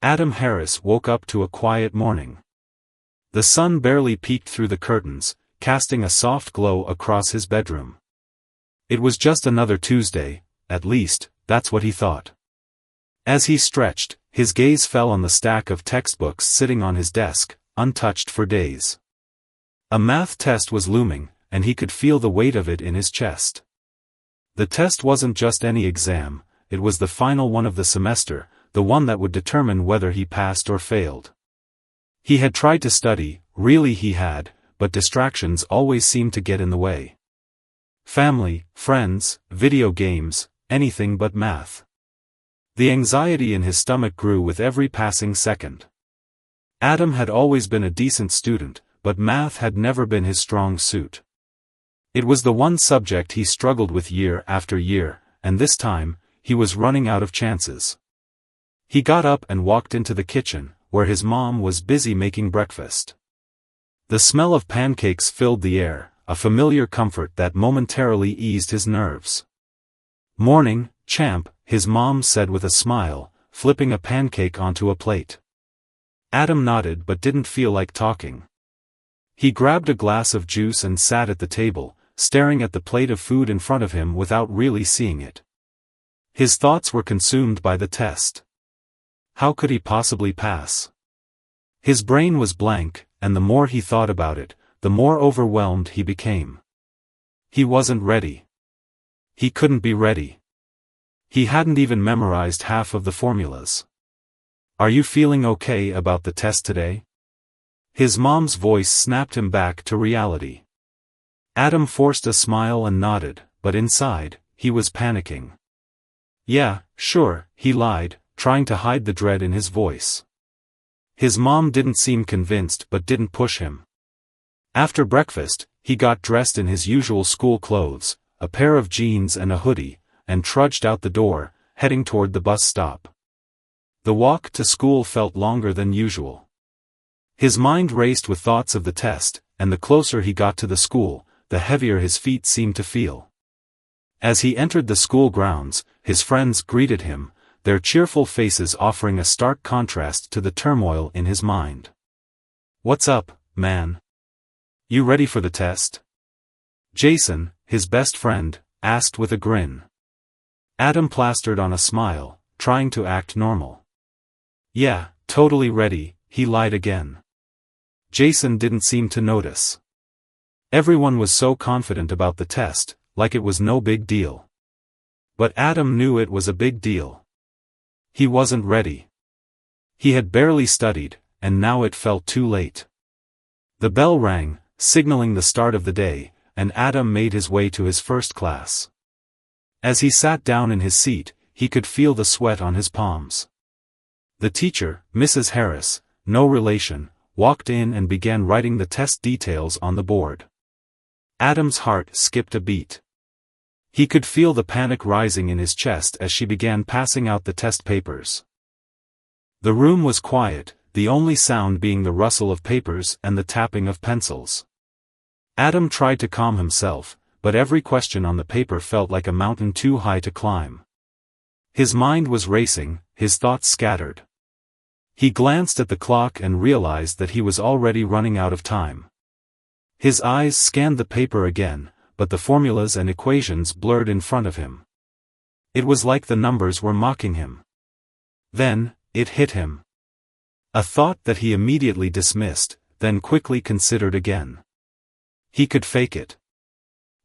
Adam Harris woke up to a quiet morning. The sun barely peeked through the curtains, casting a soft glow across his bedroom. It was just another Tuesday, at least, that's what he thought. As he stretched, his gaze fell on the stack of textbooks sitting on his desk, untouched for days. A math test was looming, and he could feel the weight of it in his chest. The test wasn't just any exam, it was the final one of the semester, the one that would determine whether he passed or failed. He had tried to study, really he had, but distractions always seemed to get in the way. Family, friends, video games, anything but math. The anxiety in his stomach grew with every passing second. Adam had always been a decent student, but math had never been his strong suit. It was the one subject he struggled with year after year, and this time, he was running out of chances. He got up and walked into the kitchen, where his mom was busy making breakfast. The smell of pancakes filled the air, a familiar comfort that momentarily eased his nerves. "Morning, champ," his mom said with a smile, flipping a pancake onto a plate. Adam nodded but didn't feel like talking. He grabbed a glass of juice and sat at the table, staring at the plate of food in front of him without really seeing it. His thoughts were consumed by the test. How could he possibly pass? His brain was blank, and the more he thought about it, the more overwhelmed he became. He wasn't ready. He couldn't be ready. He hadn't even memorized half of the formulas. "Are you feeling okay about the test today?" His mom's voice snapped him back to reality. Adam forced a smile and nodded, but inside, he was panicking. "Yeah, sure," he lied, trying to hide the dread in his voice. His mom didn't seem convinced but didn't push him. After breakfast, he got dressed in his usual school clothes, a pair of jeans and a hoodie, and trudged out the door, heading toward the bus stop. The walk to school felt longer than usual. His mind raced with thoughts of the test, and the closer he got to the school, the heavier his feet seemed to feel. As he entered the school grounds, his friends greeted him, their cheerful faces offering a stark contrast to the turmoil in his mind. "What's up, man? You ready for the test?" Jason, his best friend, asked with a grin. Adam plastered on a smile, trying to act normal. "Yeah, totally ready," he lied again. Jason didn't seem to notice. Everyone was so confident about the test, like it was no big deal. But Adam knew it was a big deal. He wasn't ready. He had barely studied, and now it felt too late. The bell rang, signaling the start of the day, and Adam made his way to his first class. As he sat down in his seat, he could feel the sweat on his palms. The teacher, Mrs. Harris, no relation, walked in and began writing the test details on the board. Adam's heart skipped a beat. He could feel the panic rising in his chest as she began passing out the test papers. The room was quiet, the only sound being the rustle of papers and the tapping of pencils. Adam tried to calm himself, but every question on the paper felt like a mountain too high to climb. His mind was racing, his thoughts scattered. He glanced at the clock and realized that he was already running out of time. His eyes scanned the paper again, but the formulas and equations blurred in front of him. It was like the numbers were mocking him. Then, it hit him. A thought that he immediately dismissed, then quickly considered again. He could fake it.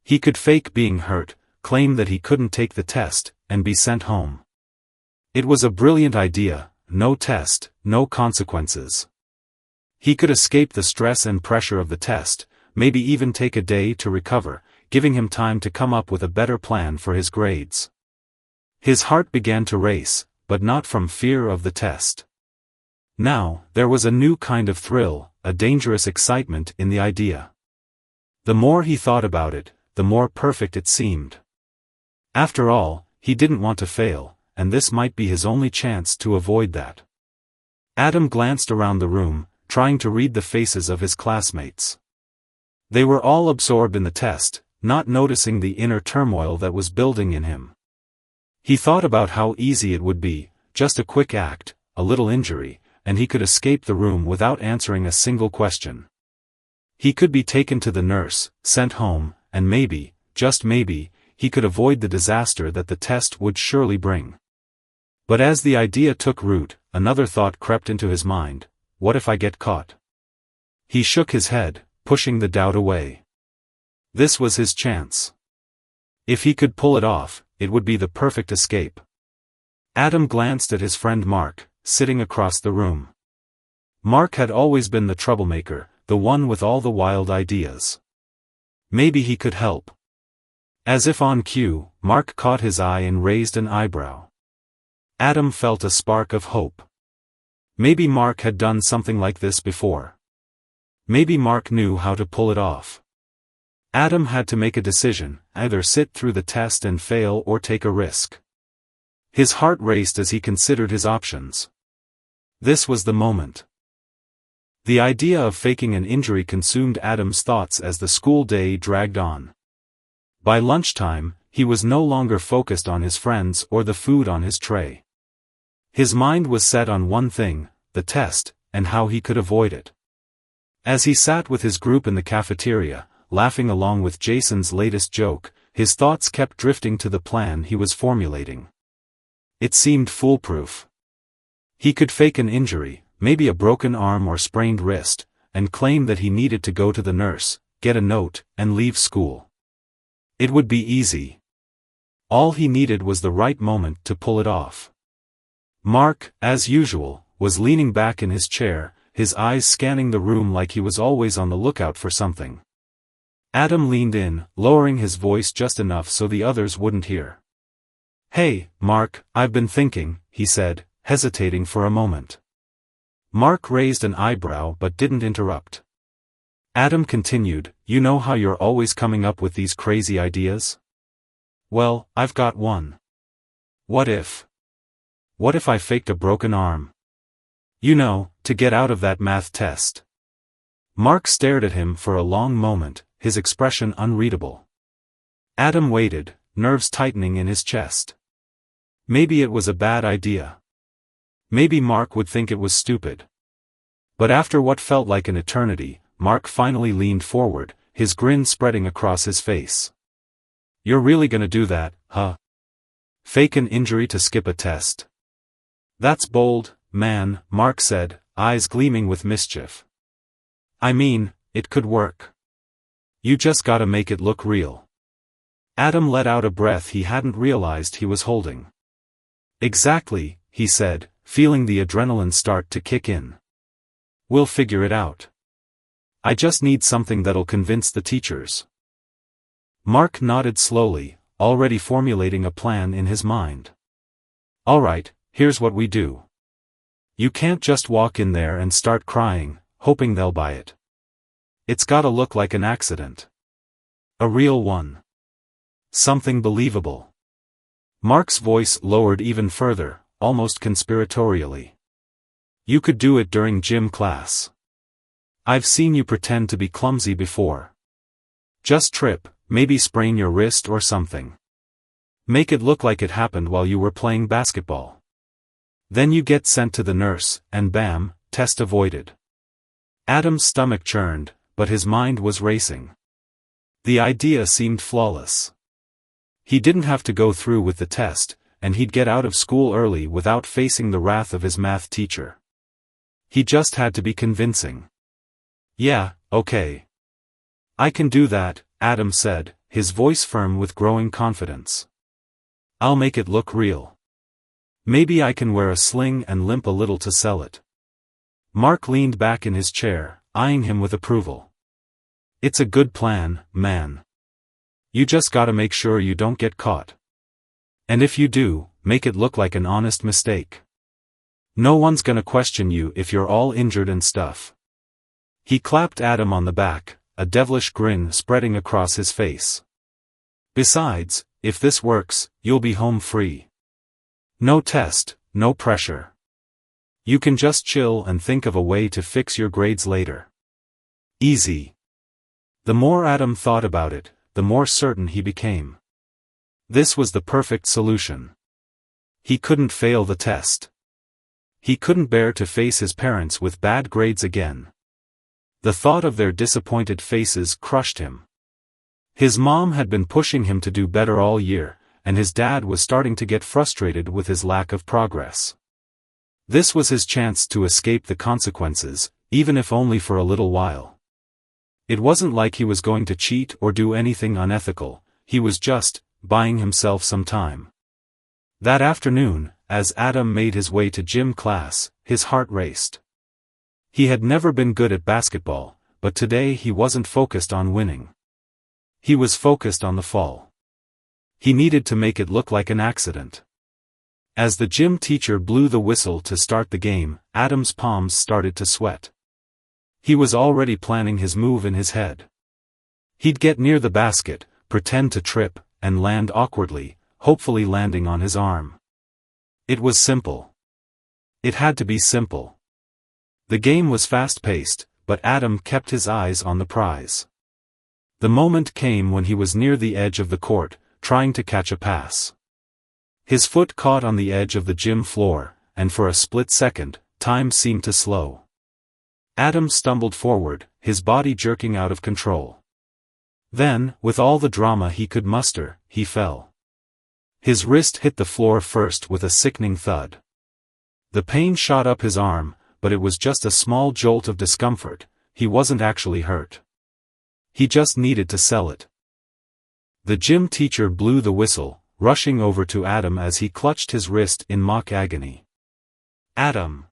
He could fake being hurt, claim that he couldn't take the test, and be sent home. It was a brilliant idea, no test, no consequences. He could escape the stress and pressure of the test, maybe even take a day to recover, giving him time to come up with a better plan for his grades. His heart began to race, but not from fear of the test. Now, there was a new kind of thrill, a dangerous excitement in the idea. The more he thought about it, the more perfect it seemed. After all, he didn't want to fail, and this might be his only chance to avoid that. Adam glanced around the room, trying to read the faces of his classmates. They were all absorbed in the test, not noticing the inner turmoil that was building in him. He thought about how easy it would be, just a quick act, a little injury, and he could escape the room without answering a single question. He could be taken to the nurse, sent home, and maybe, just maybe, he could avoid the disaster that the test would surely bring. But as the idea took root, another thought crept into his mind: what if I get caught? He shook his head, pushing the doubt away. This was his chance. If he could pull it off, it would be the perfect escape. Adam glanced at his friend Mark, sitting across the room. Mark had always been the troublemaker, the one with all the wild ideas. Maybe he could help. As if on cue, Mark caught his eye and raised an eyebrow. Adam felt a spark of hope. Maybe Mark had done something like this before. Maybe Mark knew how to pull it off. Adam had to make a decision: either sit through the test and fail or take a risk. His heart raced as he considered his options. This was the moment. The idea of faking an injury consumed Adam's thoughts as the school day dragged on. By lunchtime, he was no longer focused on his friends or the food on his tray. His mind was set on one thing: the test, and how he could avoid it. As he sat with his group in the cafeteria, laughing along with Jason's latest joke, his thoughts kept drifting to the plan he was formulating. It seemed foolproof. He could fake an injury, maybe a broken arm or sprained wrist, and claim that he needed to go to the nurse, get a note, and leave school. It would be easy. All he needed was the right moment to pull it off. Mark, as usual, was leaning back in his chair, his eyes scanning the room like he was always on the lookout for something. Adam leaned in, lowering his voice just enough so the others wouldn't hear. "Hey, Mark, I've been thinking," he said, hesitating for a moment. Mark raised an eyebrow but didn't interrupt. Adam continued, "You know how you're always coming up with these crazy ideas? Well, I've got one. What if I faked a broken arm? You know, to get out of that math test." Mark stared at him for a long moment, his expression unreadable. Adam waited, nerves tightening in his chest. Maybe it was a bad idea. Maybe Mark would think it was stupid. But after what felt like an eternity, Mark finally leaned forward, his grin spreading across his face. "You're really gonna do that, huh? Fake an injury to skip a test? That's bold, man," Mark said, eyes gleaming with mischief. "I mean, it could work. You just gotta make it look real." Adam let out a breath he hadn't realized he was holding. "Exactly," he said, feeling the adrenaline start to kick in. "We'll figure it out. I just need something that'll convince the teachers." Mark nodded slowly, already formulating a plan in his mind. "All right, here's what we do. You can't just walk in there and start crying, hoping they'll buy it. It's gotta look like an accident. A real one. Something believable." Mark's voice lowered even further, almost conspiratorially. "You could do it during gym class. I've seen you pretend to be clumsy before. Just trip, maybe sprain your wrist or something. Make it look like it happened while you were playing basketball. Then you get sent to the nurse, and bam, test avoided." Adam's stomach churned, but his mind was racing. The idea seemed flawless. He didn't have to go through with the test, and he'd get out of school early without facing the wrath of his math teacher. He just had to be convincing. "Yeah, okay. I can do that," Adam said, his voice firm with growing confidence. "I'll make it look real. Maybe I can wear a sling and limp a little to sell it." Mark leaned back in his chair, eyeing him with approval. "It's a good plan, man. You just gotta make sure you don't get caught. And if you do, make it look like an honest mistake. No one's gonna question you if you're all injured and stuff." He clapped Adam on the back, a devilish grin spreading across his face. "Besides, if this works, you'll be home free. No test, no pressure. You can just chill and think of a way to fix your grades later. Easy." The more Adam thought about it, the more certain he became. This was the perfect solution. He couldn't fail the test. He couldn't bear to face his parents with bad grades again. The thought of their disappointed faces crushed him. His mom had been pushing him to do better all year, and his dad was starting to get frustrated with his lack of progress. This was his chance to escape the consequences, even if only for a little while. It wasn't like he was going to cheat or do anything unethical, he was just buying himself some time. That afternoon, as Adam made his way to gym class, his heart raced. He had never been good at basketball, but today he wasn't focused on winning. He was focused on the fall. He needed to make it look like an accident. As the gym teacher blew the whistle to start the game, Adam's palms started to sweat. He was already planning his move in his head. He'd get near the basket, pretend to trip, and land awkwardly, hopefully landing on his arm. It was simple. It had to be simple. The game was fast-paced, but Adam kept his eyes on the prize. The moment came when he was near the edge of the court, trying to catch a pass. His foot caught on the edge of the gym floor, and for a split second, time seemed to slow. Adam stumbled forward, his body jerking out of control. Then, with all the drama he could muster, he fell. His wrist hit the floor first with a sickening thud. The pain shot up his arm, but it was just a small jolt of discomfort. He wasn't actually hurt. He just needed to sell it. The gym teacher blew the whistle, rushing over to Adam as he clutched his wrist in mock agony. "Adam!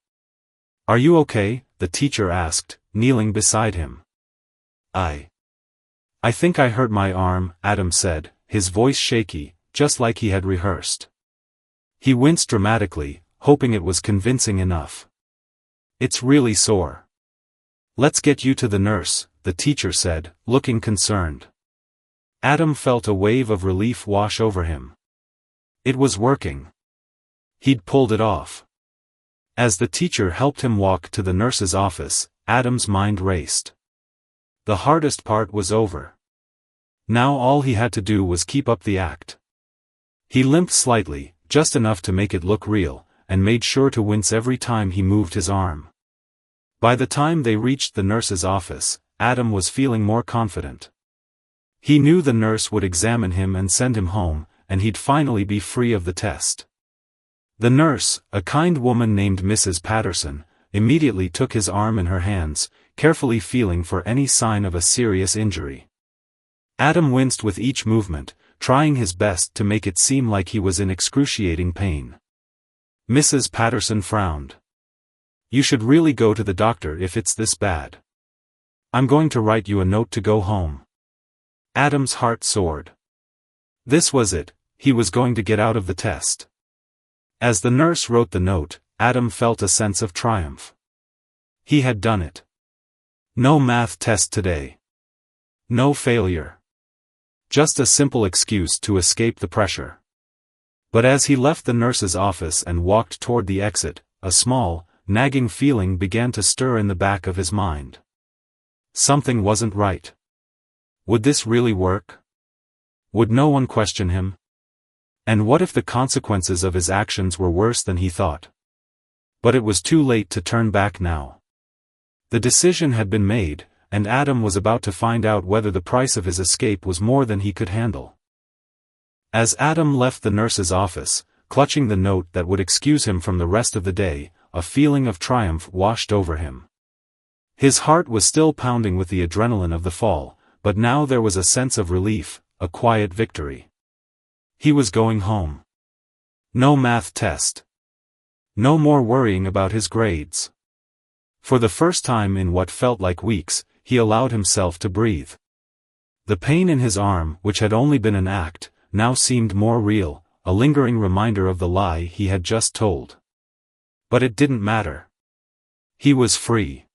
Are you okay?" the teacher asked, kneeling beside him. I think I hurt my arm," Adam said, his voice shaky, just like he had rehearsed. He winced dramatically, hoping it was convincing enough. "It's really sore. Let's get you to the nurse," the teacher said, looking concerned. Adam felt a wave of relief wash over him. It was working. He'd pulled it off. As the teacher helped him walk to the nurse's office, Adam's mind raced. The hardest part was over. Now all he had to do was keep up the act. He limped slightly, just enough to make it look real, and made sure to wince every time he moved his arm. By the time they reached the nurse's office, Adam was feeling more confident. He knew the nurse would examine him and send him home, and he'd finally be free of the test. The nurse, a kind woman named Mrs. Patterson, immediately took his arm in her hands, carefully feeling for any sign of a serious injury. Adam winced with each movement, trying his best to make it seem like he was in excruciating pain. Mrs. Patterson frowned. "You should really go to the doctor if it's this bad. I'm going to write you a note to go home." Adam's heart soared. This was it, he was going to get out of the test. As the nurse wrote the note, Adam felt a sense of triumph. He had done it. No math test today. No failure. Just a simple excuse to escape the pressure. But as he left the nurse's office and walked toward the exit, a small, nagging feeling began to stir in the back of his mind. Something wasn't right. Would this really work? Would no one question him? And what if the consequences of his actions were worse than he thought? But it was too late to turn back now. The decision had been made, and Adam was about to find out whether the price of his escape was more than he could handle. As Adam left the nurse's office, clutching the note that would excuse him from the rest of the day, a feeling of triumph washed over him. His heart was still pounding with the adrenaline of the fall, but now there was a sense of relief, a quiet victory. He was going home. No math test. No more worrying about his grades. For the first time in what felt like weeks, he allowed himself to breathe. The pain in his arm, which had only been an act, now seemed more real, a lingering reminder of the lie he had just told. But it didn't matter. He was free.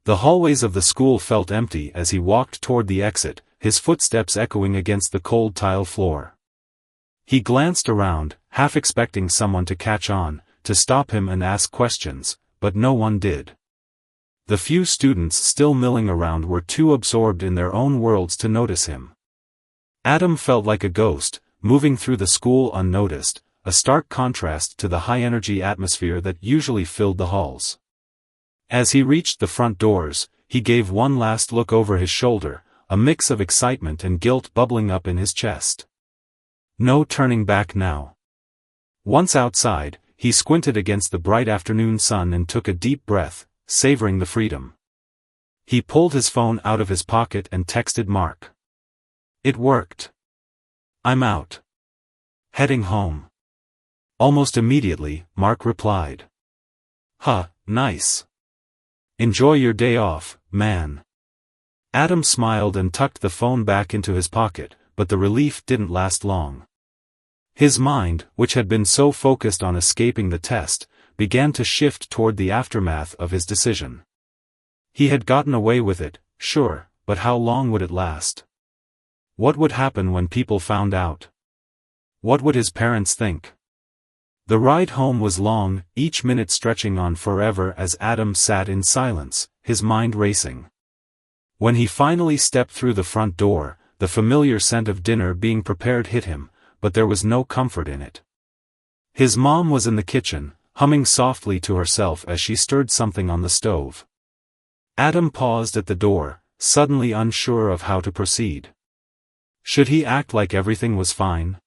The hallways of the school felt empty as he walked toward the exit, his footsteps echoing against the cold tile floor. He glanced around, half expecting someone to catch on, to stop him and ask questions, but no one did. The few students still milling around were too absorbed in their own worlds to notice him. Adam felt like a ghost, moving through the school unnoticed, a stark contrast to the high-energy atmosphere that usually filled the halls. As he reached the front doors, he gave one last look over his shoulder, a mix of excitement and guilt bubbling up in his chest. No turning back now. Once outside, he squinted against the bright afternoon sun and took a deep breath, savoring the freedom. He pulled his phone out of his pocket and texted Mark. It worked. I'm out. Heading home. Almost immediately, Mark replied. Huh, nice. Enjoy your day off, man. Adam smiled and tucked the phone back into his pocket, but the relief didn't last long. His mind, which had been so focused on escaping the test, began to shift toward the aftermath of his decision. He had gotten away with it, sure, but how long would it last? What would happen when people found out? What would his parents think? The ride home was long, each minute stretching on forever as Adam sat in silence, his mind racing. When he finally stepped through the front door, the familiar scent of dinner being prepared hit him, but there was no comfort in it. His mom was in the kitchen, humming softly to herself as she stirred something on the stove. Adam paused at the door, suddenly unsure of how to proceed. Should he act like everything was fine?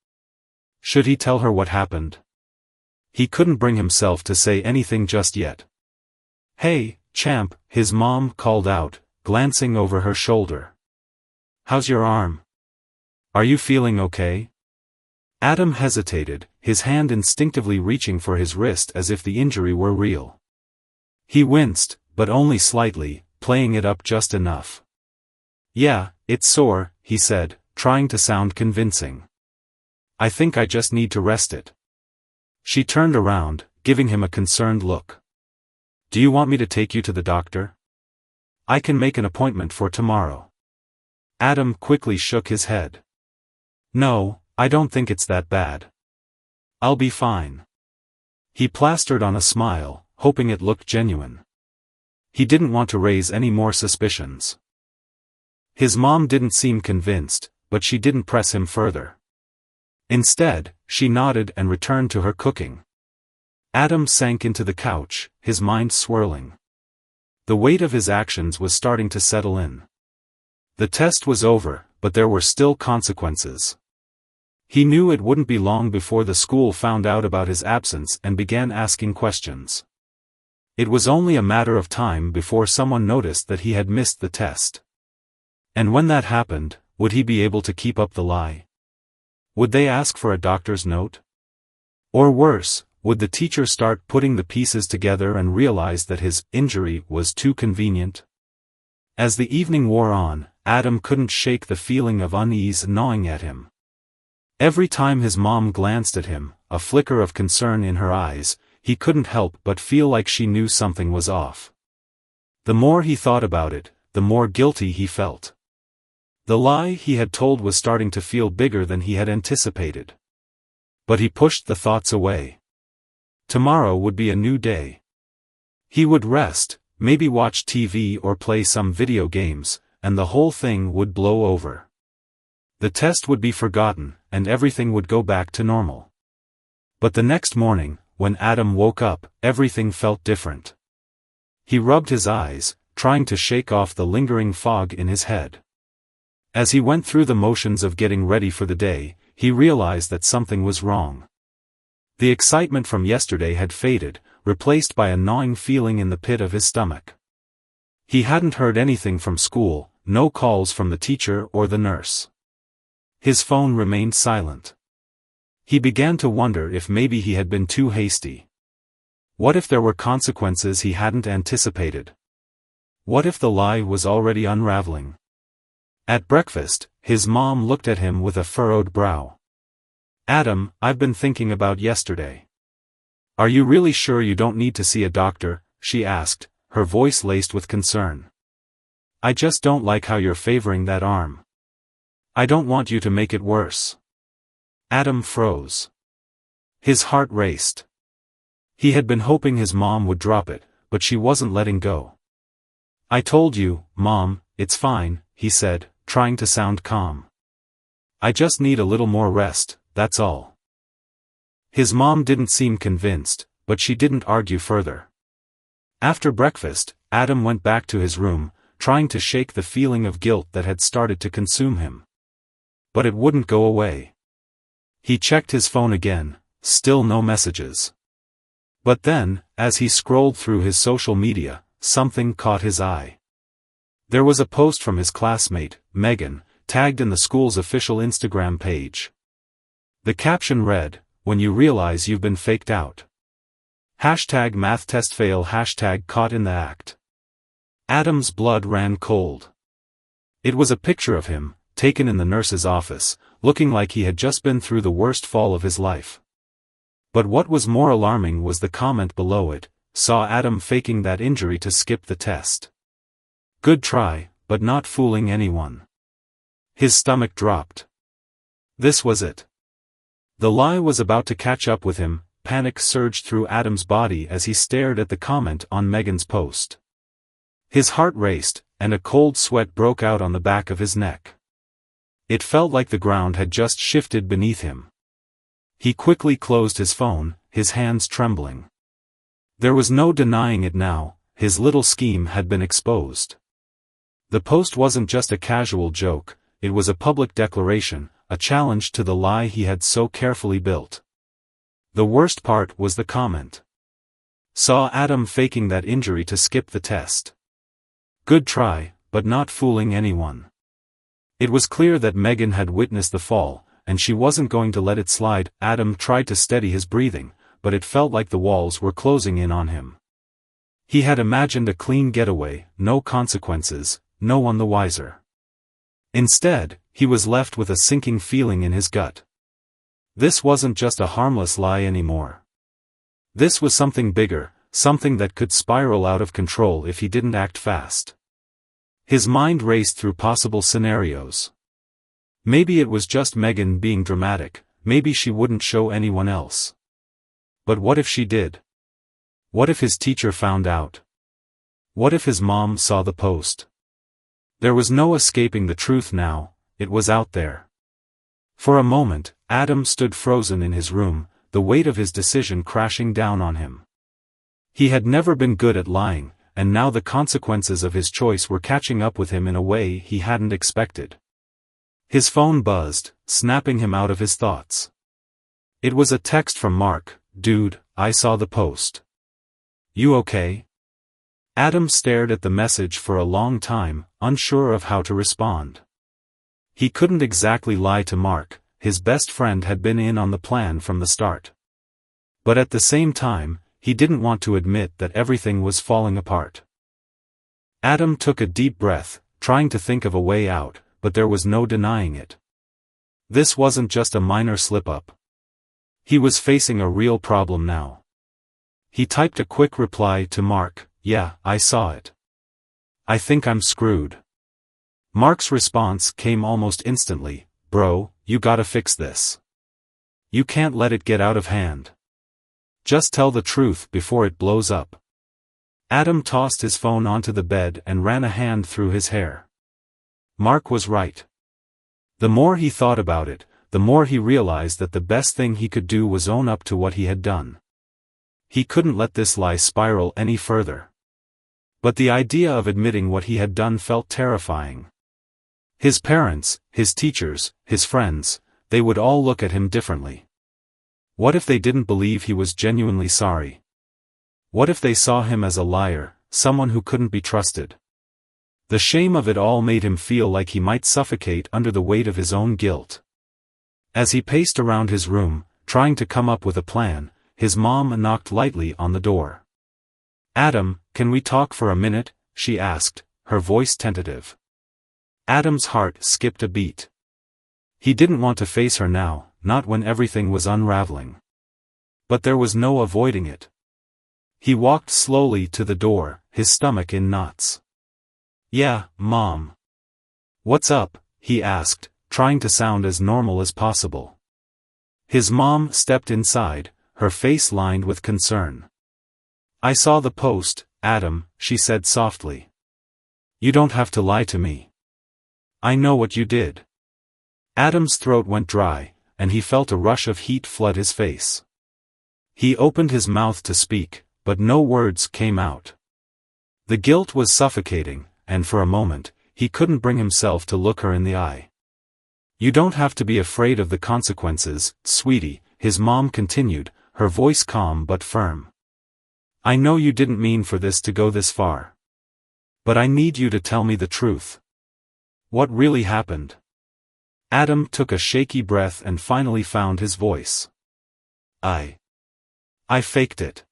Should he tell her what happened? He couldn't bring himself to say anything just yet. Hey, champ, his mom called out, glancing over her shoulder. How's your arm? Are you feeling okay? Adam hesitated, his hand instinctively reaching for his wrist as if the injury were real. He winced, but only slightly, playing it up just enough. Yeah, it's sore, he said, trying to sound convincing. I think I just need to rest it. She turned around, giving him a concerned look. Do you want me to take you to the doctor? I can make an appointment for tomorrow. Adam quickly shook his head. No, I don't think it's that bad. I'll be fine. He plastered on a smile, hoping it looked genuine. He didn't want to raise any more suspicions. His mom didn't seem convinced, but she didn't press him further. Instead, she nodded and returned to her cooking. Adam sank into the couch, his mind swirling. The weight of his actions was starting to settle in. The test was over, but there were still consequences. He knew it wouldn't be long before the school found out about his absence and began asking questions. It was only a matter of time before someone noticed that he had missed the test. And when that happened, would he be able to keep up the lie? Would they ask for a doctor's note? Or worse, would the teacher start putting the pieces together and realize that his injury was too convenient? As the evening wore on, Adam couldn't shake the feeling of unease gnawing at him. Every time his mom glanced at him, a flicker of concern in her eyes, he couldn't help but feel like she knew something was off. The more he thought about it, the more guilty he felt. The lie he had told was starting to feel bigger than he had anticipated. But he pushed the thoughts away. Tomorrow would be a new day. He would rest, maybe watch TV or play some video games, and the whole thing would blow over. The test would be forgotten, and everything would go back to normal. But the next morning, when Adam woke up, everything felt different. He rubbed his eyes, trying to shake off the lingering fog in his head. As he went through the motions of getting ready for the day, he realized that something was wrong. The excitement from yesterday had faded, replaced by a gnawing feeling in the pit of his stomach. He hadn't heard anything from school, no calls from the teacher or the nurse. His phone remained silent. He began to wonder if maybe he had been too hasty. What if there were consequences he hadn't anticipated? What if the lie was already unraveling? At breakfast, his mom looked at him with a furrowed brow. Adam, I've been thinking about yesterday. Are you really sure you don't need to see a doctor? She asked, her voice laced with concern. I just don't like how you're favoring that arm. I don't want you to make it worse. Adam froze. His heart raced. He had been hoping his mom would drop it, but she wasn't letting go. I told you, Mom, it's fine, he said, trying to sound calm. I just need a little more rest, that's all. His mom didn't seem convinced, but she didn't argue further. After breakfast, Adam went back to his room, trying to shake the feeling of guilt that had started to consume him. But it wouldn't go away. He checked his phone again, still no messages. But then, as he scrolled through his social media, something caught his eye. There was a post from his classmate, Megan, tagged in the school's official Instagram page. The caption read, "When you realize you've been faked out. #math-test-fail #caught in the act." Adam's blood ran cold. It was a picture of him, taken in the nurse's office, looking like he had just been through the worst fall of his life. But what was more alarming was the comment below it, "Saw Adam faking that injury to skip the test. Good try, but not fooling anyone." His stomach dropped. This was it. The lie was about to catch up with him. Panic surged through Adam's body as he stared at the comment on Megan's post. His heart raced, and a cold sweat broke out on the back of his neck. It felt like the ground had just shifted beneath him. He quickly closed his phone, his hands trembling. There was no denying it now, his little scheme had been exposed. The post wasn't just a casual joke, it was a public declaration, a challenge to the lie he had so carefully built. The worst part was the comment. "Saw Adam faking that injury to skip the test. Good try, but not fooling anyone." It was clear that Megan had witnessed the fall, and she wasn't going to let it slide. Adam tried to steady his breathing, but it felt like the walls were closing in on him. He had imagined a clean getaway, no consequences, no one the wiser. Instead, he was left with a sinking feeling in his gut. This wasn't just a harmless lie anymore. This was something bigger, something that could spiral out of control if he didn't act fast. His mind raced through possible scenarios. Maybe it was just Megan being dramatic, maybe she wouldn't show anyone else. But what if she did? What if his teacher found out? What if his mom saw the post? There was no escaping the truth now, it was out there. For a moment, Adam stood frozen in his room, the weight of his decision crashing down on him. He had never been good at lying, and now the consequences of his choice were catching up with him in a way he hadn't expected. His phone buzzed, snapping him out of his thoughts. It was a text from Mark. "Dude, I saw the post. You okay?" Adam stared at the message for a long time, unsure of how to respond. He couldn't exactly lie to Mark, his best friend had been in on the plan from the start. But at the same time, he didn't want to admit that everything was falling apart. Adam took a deep breath, trying to think of a way out, but there was no denying it. This wasn't just a minor slip-up. He was facing a real problem now. He typed a quick reply to Mark, "Yeah, I saw it. I think I'm screwed." Mark's response came almost instantly, "Bro, you gotta fix this. You can't let it get out of hand. Just tell the truth before it blows up." Adam tossed his phone onto the bed and ran a hand through his hair. Mark was right. The more he thought about it, the more he realized that the best thing he could do was own up to what he had done. He couldn't let this lie spiral any further. But the idea of admitting what he had done felt terrifying. His parents, his teachers, his friends, they would all look at him differently. What if they didn't believe he was genuinely sorry? What if they saw him as a liar, someone who couldn't be trusted? The shame of it all made him feel like he might suffocate under the weight of his own guilt. As he paced around his room, trying to come up with a plan, his mom knocked lightly on the door. "Adam, can we talk for a minute?" she asked, her voice tentative. Adam's heart skipped a beat. He didn't want to face her now, not when everything was unraveling. But there was no avoiding it. He walked slowly to the door, his stomach in knots. "Yeah, Mom. What's up?" he asked, trying to sound as normal as possible. His mom stepped inside, her face lined with concern. "I saw the post, Adam," she said softly. "You don't have to lie to me. I know what you did." Adam's throat went dry, and he felt a rush of heat flood his face. He opened his mouth to speak, but no words came out. The guilt was suffocating, and for a moment, he couldn't bring himself to look her in the eye. "You don't have to be afraid of the consequences, sweetie," his mom continued, her voice calm but firm. "I know you didn't mean for this to go this far. But I need you to tell me the truth. What really happened?" Adam took a shaky breath and finally found his voice. I faked it.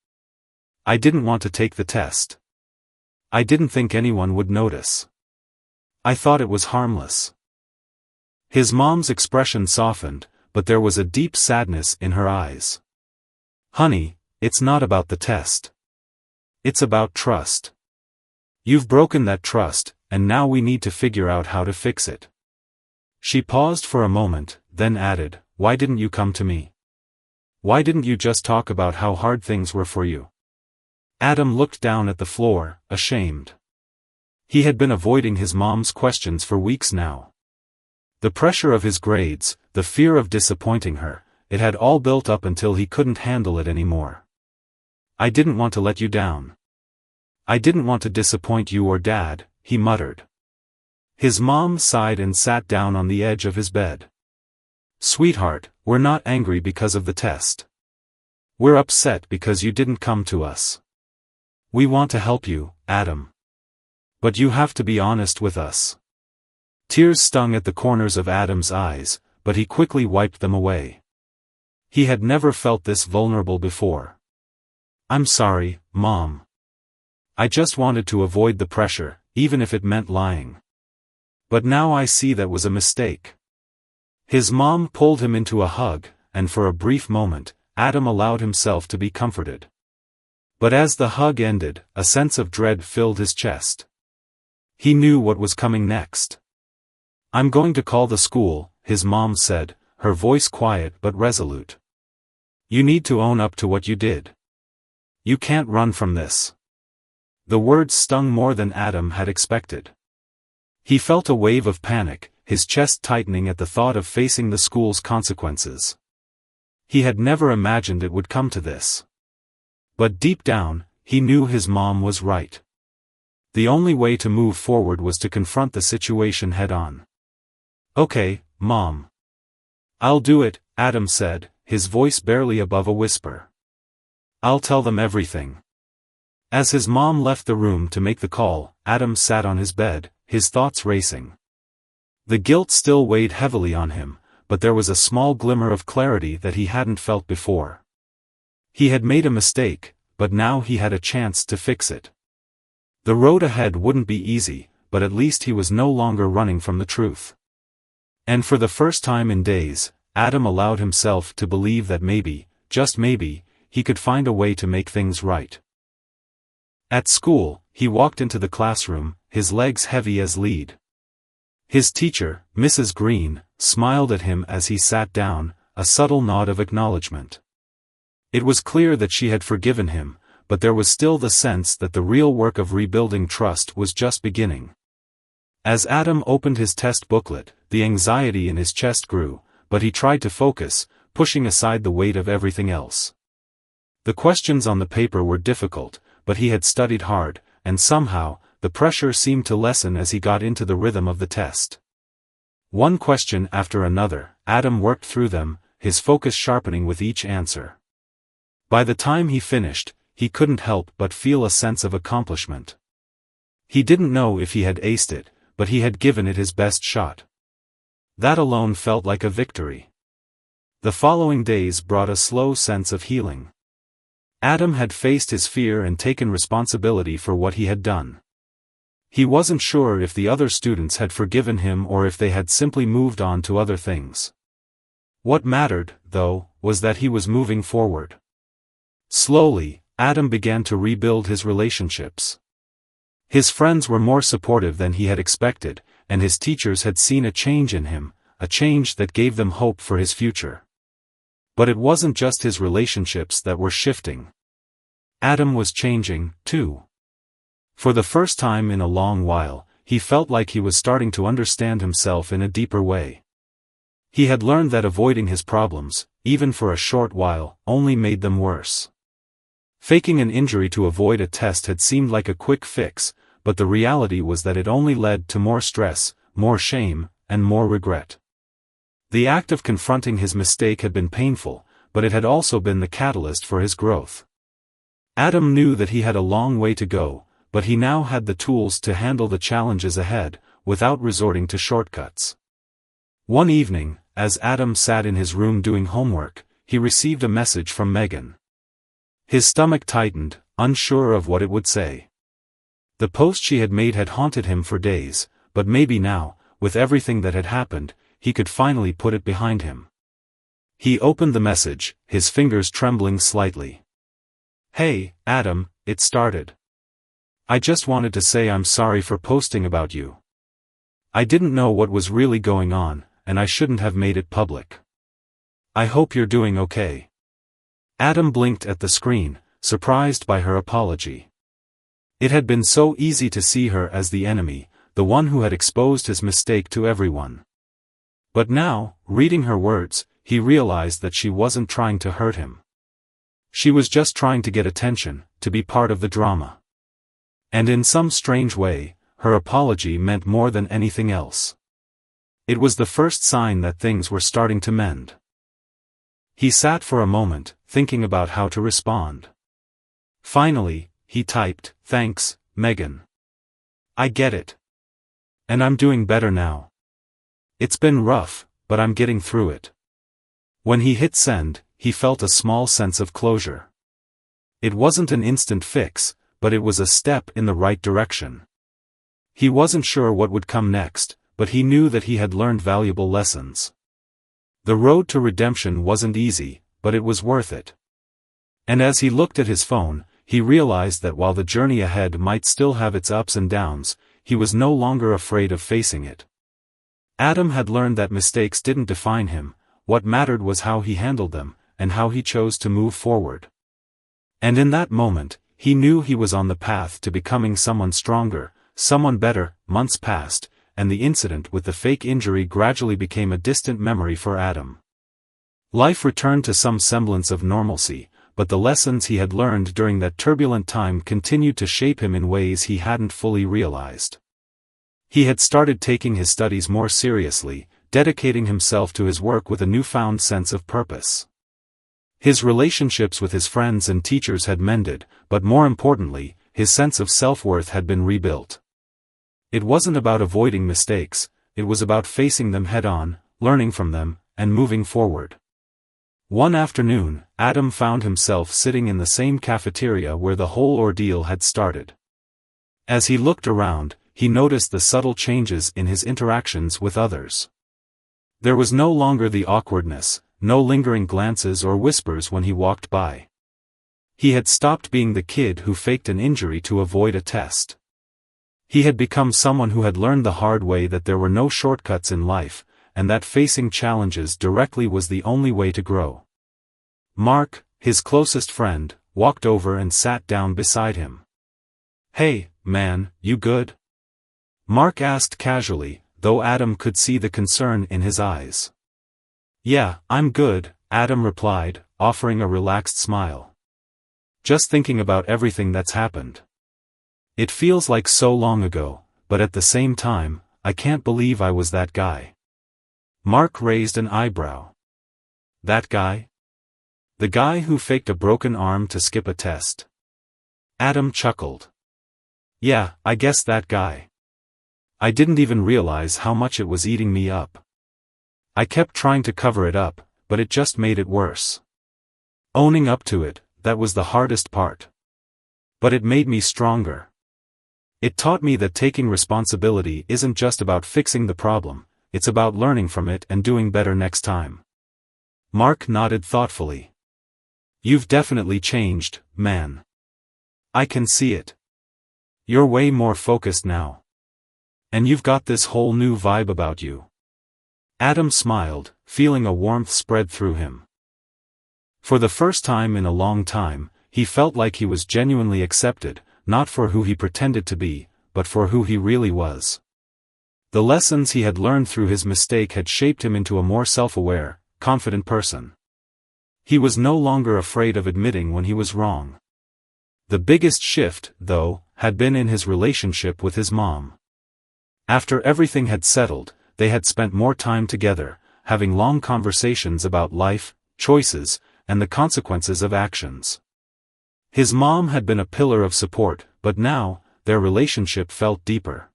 I didn't want to take the test. I didn't think anyone would notice. I thought it was harmless." His mom's expression softened, but there was a deep sadness in her eyes. "Honey, it's not about the test. It's about trust. You've broken that trust, and now we need to figure out how to fix it." She paused for a moment, then added, "Why didn't you come to me? Why didn't you just talk about how hard things were for you?" Adam looked down at the floor, ashamed. He had been avoiding his mom's questions for weeks now. The pressure of his grades, the fear of disappointing her, it had all built up until he couldn't handle it anymore. "I didn't want to let you down. I didn't want to disappoint you or Dad," he muttered. His mom sighed and sat down on the edge of his bed. "Sweetheart, we're not angry because of the test. We're upset because you didn't come to us. We want to help you, Adam. But you have to be honest with us." Tears stung at the corners of Adam's eyes, but he quickly wiped them away. He had never felt this vulnerable before. "I'm sorry, Mom. I just wanted to avoid the pressure, even if it meant lying. But now I see that was a mistake." His mom pulled him into a hug, and for a brief moment, Adam allowed himself to be comforted. But as the hug ended, a sense of dread filled his chest. He knew what was coming next. "I'm going to call the school," his mom said, her voice quiet but resolute. "You need to own up to what you did. You can't run from this." The words stung more than Adam had expected. He felt a wave of panic, his chest tightening at the thought of facing the school's consequences. He had never imagined it would come to this. But deep down, he knew his mom was right. The only way to move forward was to confront the situation head-on. "Okay, Mom. I'll do it," Adam said, his voice barely above a whisper. "I'll tell them everything." As his mom left the room to make the call, Adam sat on his bed, his thoughts racing. The guilt still weighed heavily on him, but there was a small glimmer of clarity that he hadn't felt before. He had made a mistake, but now he had a chance to fix it. The road ahead wouldn't be easy, but at least he was no longer running from the truth. And for the first time in days, Adam allowed himself to believe that maybe, just maybe, he could find a way to make things right. At school, he walked into the classroom, his legs heavy as lead. His teacher, Mrs. Green, smiled at him as he sat down, a subtle nod of acknowledgement. It was clear that she had forgiven him, but there was still the sense that the real work of rebuilding trust was just beginning. As Adam opened his test booklet, the anxiety in his chest grew, but he tried to focus, pushing aside the weight of everything else. The questions on the paper were difficult, but he had studied hard, and somehow, the pressure seemed to lessen as he got into the rhythm of the test. One question after another, Adam worked through them, his focus sharpening with each answer. By the time he finished, he couldn't help but feel a sense of accomplishment. He didn't know if he had aced it, but he had given it his best shot. That alone felt like a victory. The following days brought a slow sense of healing. Adam had faced his fear and taken responsibility for what he had done. He wasn't sure if the other students had forgiven him or if they had simply moved on to other things. What mattered, though, was that he was moving forward. Slowly, Adam began to rebuild his relationships. His friends were more supportive than he had expected, and his teachers had seen a change in him, a change that gave them hope for his future. But it wasn't just his relationships that were shifting. Adam was changing, too. For the first time in a long while, he felt like he was starting to understand himself in a deeper way. He had learned that avoiding his problems, even for a short while, only made them worse. Faking an injury to avoid a test had seemed like a quick fix, but the reality was that it only led to more stress, more shame, and more regret. The act of confronting his mistake had been painful, but it had also been the catalyst for his growth. Adam knew that he had a long way to go, but he now had the tools to handle the challenges ahead, without resorting to shortcuts. One evening, as Adam sat in his room doing homework, he received a message from Megan. His stomach tightened, unsure of what it would say. The post she had made had haunted him for days, but maybe now, with everything that had happened, he could finally put it behind him. He opened the message, his fingers trembling slightly. "Hey, Adam," it started. "I just wanted to say I'm sorry for posting about you. I didn't know what was really going on, and I shouldn't have made it public. I hope you're doing okay." Adam blinked at the screen, surprised by her apology. It had been so easy to see her as the enemy, the one who had exposed his mistake to everyone. But now, reading her words, he realized that she wasn't trying to hurt him. She was just trying to get attention, to be part of the drama. And in some strange way, her apology meant more than anything else. It was the first sign that things were starting to mend. He sat for a moment, thinking about how to respond. Finally, he typed, "Thanks, Megan. I get it. And I'm doing better now. It's been rough, but I'm getting through it." When he hit send, he felt a small sense of closure. It wasn't an instant fix, but it was a step in the right direction. He wasn't sure what would come next, but he knew that he had learned valuable lessons. The road to redemption wasn't easy, but it was worth it. And as he looked at his phone, he realized that while the journey ahead might still have its ups and downs, he was no longer afraid of facing it. Adam had learned that mistakes didn't define him, what mattered was how he handled them, and how he chose to move forward. And in that moment, he knew he was on the path to becoming someone stronger, someone better. Months passed, and the incident with the fake injury gradually became a distant memory for Adam. Life returned to some semblance of normalcy, but the lessons he had learned during that turbulent time continued to shape him in ways he hadn't fully realized. He had started taking his studies more seriously, dedicating himself to his work with a newfound sense of purpose. His relationships with his friends and teachers had mended, but more importantly, his sense of self-worth had been rebuilt. It wasn't about avoiding mistakes, it was about facing them head-on, learning from them, and moving forward. One afternoon, Adam found himself sitting in the same cafeteria where the whole ordeal had started. As he looked around, he noticed the subtle changes in his interactions with others. There was no longer the awkwardness, no lingering glances or whispers when he walked by. He had stopped being the kid who faked an injury to avoid a test. He had become someone who had learned the hard way that there were no shortcuts in life, and that facing challenges directly was the only way to grow. Mark, his closest friend, walked over and sat down beside him. "Hey, man, you good?" Mark asked casually, though Adam could see the concern in his eyes. "Yeah, I'm good," Adam replied, offering a relaxed smile. "Just thinking about everything that's happened. It feels like so long ago, but at the same time, I can't believe I was that guy." Mark raised an eyebrow. "That guy? The guy who faked a broken arm to skip a test?" Adam chuckled. "Yeah, I guess that guy. I didn't even realize how much it was eating me up. I kept trying to cover it up, but it just made it worse. Owning up to it, that was the hardest part. But it made me stronger. It taught me that taking responsibility isn't just about fixing the problem, it's about learning from it and doing better next time." Mark nodded thoughtfully. "You've definitely changed, man. I can see it. You're way more focused now. And you've got this whole new vibe about you." Adam smiled, feeling a warmth spread through him. For the first time in a long time, he felt like he was genuinely accepted, not for who he pretended to be, but for who he really was. The lessons he had learned through his mistake had shaped him into a more self-aware, confident person. He was no longer afraid of admitting when he was wrong. The biggest shift, though, had been in his relationship with his mom. After everything had settled, they had spent more time together, having long conversations about life, choices, and the consequences of actions. His mom had been a pillar of support, but now, their relationship felt deeper.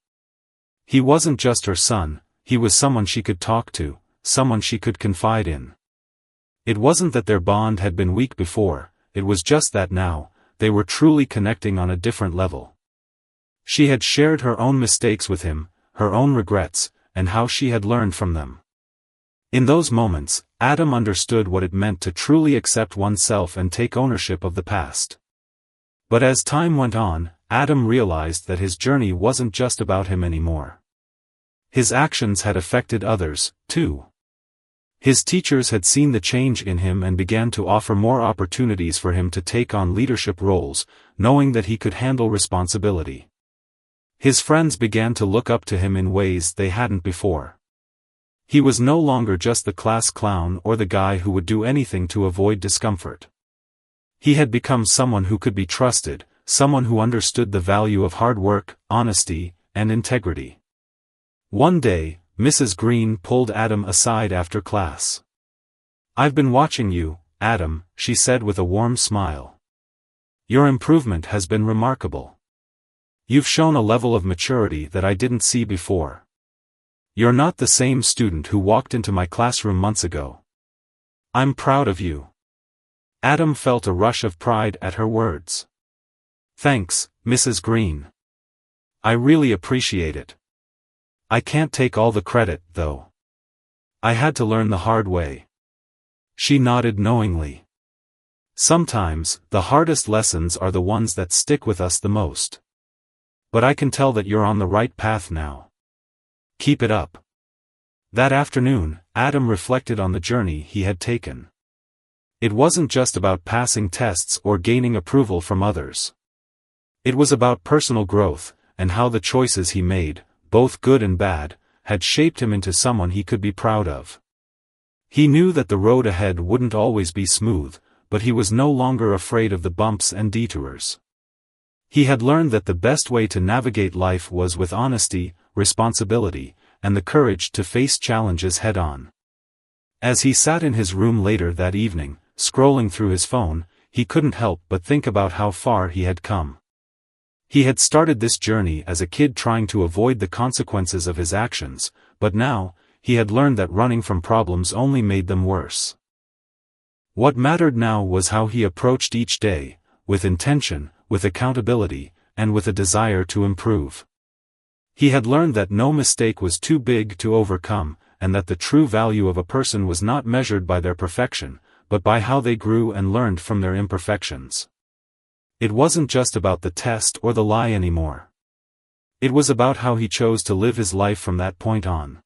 He wasn't just her son, he was someone she could talk to, someone she could confide in. It wasn't that their bond had been weak before, it was just that now, they were truly connecting on a different level. She had shared her own mistakes with him, her own regrets, and how she had learned from them. In those moments, Adam understood what it meant to truly accept oneself and take ownership of the past. But as time went on, Adam realized that his journey wasn't just about him anymore. His actions had affected others, too. His teachers had seen the change in him and began to offer more opportunities for him to take on leadership roles, knowing that he could handle responsibility. His friends began to look up to him in ways they hadn't before. He was no longer just the class clown or the guy who would do anything to avoid discomfort. He had become someone who could be trusted, someone who understood the value of hard work, honesty, and integrity. One day, Mrs. Green pulled Adam aside after class. "I've been watching you, Adam," she said with a warm smile. "Your improvement has been remarkable. You've shown a level of maturity that I didn't see before. You're not the same student who walked into my classroom months ago. I'm proud of you." Adam felt a rush of pride at her words. "Thanks, Mrs. Green. I really appreciate it. I can't take all the credit, though. I had to learn the hard way." She nodded knowingly. "Sometimes, the hardest lessons are the ones that stick with us the most. But I can tell that you're on the right path now. Keep it up." That afternoon, Adam reflected on the journey he had taken. It wasn't just about passing tests or gaining approval from others. It was about personal growth, and how the choices he made, both good and bad, had shaped him into someone he could be proud of. He knew that the road ahead wouldn't always be smooth, but he was no longer afraid of the bumps and detours. He had learned that the best way to navigate life was with honesty, responsibility, and the courage to face challenges head-on. As he sat in his room later that evening, scrolling through his phone, he couldn't help but think about how far he had come. He had started this journey as a kid trying to avoid the consequences of his actions, but now, he had learned that running from problems only made them worse. What mattered now was how he approached each day, with intention, with accountability, and with a desire to improve. He had learned that no mistake was too big to overcome, and that the true value of a person was not measured by their perfection, but by how they grew and learned from their imperfections. It wasn't just about the test or the lie anymore. It was about how he chose to live his life from that point on.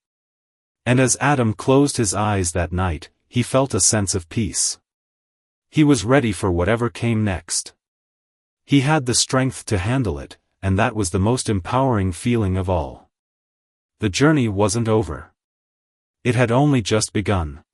And as Adam closed his eyes that night, he felt a sense of peace. He was ready for whatever came next. He had the strength to handle it, and that was the most empowering feeling of all. The journey wasn't over. It had only just begun.